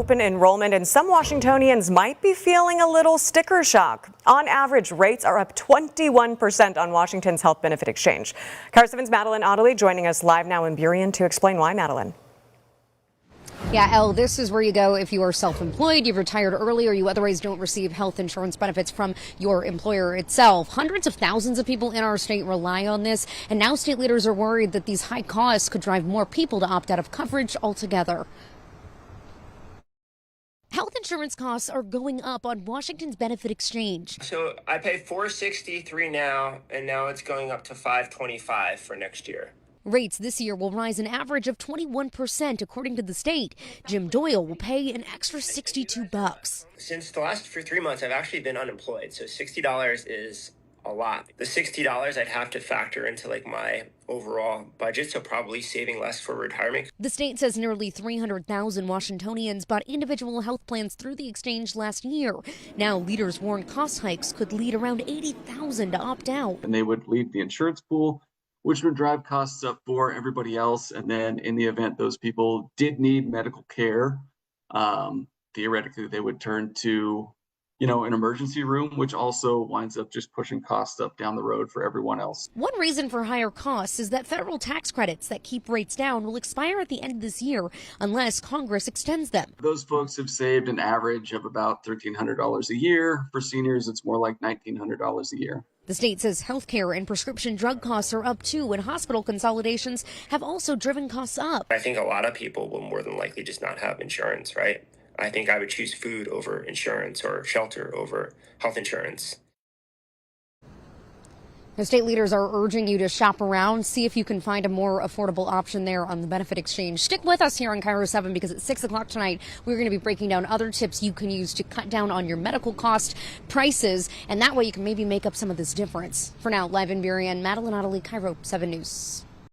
Open enrollment, and some Washingtonians might be feeling a little sticker shock. On average, rates are up 21% on Washington's health benefit exchange. KIRO 7's Madeline Otterly joining us live now in Burien to explain why. Madeline. Yeah, Elle, this is where you go if you are self-employed, you've retired early, or you otherwise don't receive health insurance benefits from your employer itself. Hundreds of thousands of people in our state rely on this, and now state leaders are worried that these high costs could drive more people to opt out of coverage altogether. Health insurance costs are going up on Washington's benefit exchange. So I pay $463 now, and now it's going up to $525 for next year. Rates this year will rise an average of 21%, according to the state. Jim Doyle will pay an extra $62. Since the last 3 months, I've actually been unemployed, so $60 is a lot. The $60 I'd have to factor into my overall budget, so probably saving less for retirement. The state says nearly 300,000 Washingtonians bought individual health plans through the exchange last year. Now leaders warn cost hikes could lead around 80,000 to opt out. And they would leave the insurance pool, which would drive costs up for everybody else. And then in the event those people did need medical care, theoretically they would turn to an emergency room, which also winds up just pushing costs up down the road for everyone else. One reason for higher costs is that federal tax credits that keep rates down will expire at the end of this year unless Congress extends them. Those folks have saved an average of about $1,300 a year. For seniors, it's more like $1,900 a year. The state says healthcare and prescription drug costs are up too, and hospital consolidations have also driven costs up. I think a lot of people will more than likely just not have insurance, right? I think I would choose food over insurance or shelter over health insurance. The state leaders are urging you to shop around, see if you can find a more affordable option there on the benefit exchange. Stick with us here on KIRO 7 because at 6 o'clock tonight, we're going to be breaking down other tips you can use to cut down on your medical cost prices, and that way you can maybe make up some of this difference. For now, live in Burien, Madeline Otterly, KIRO 7 News.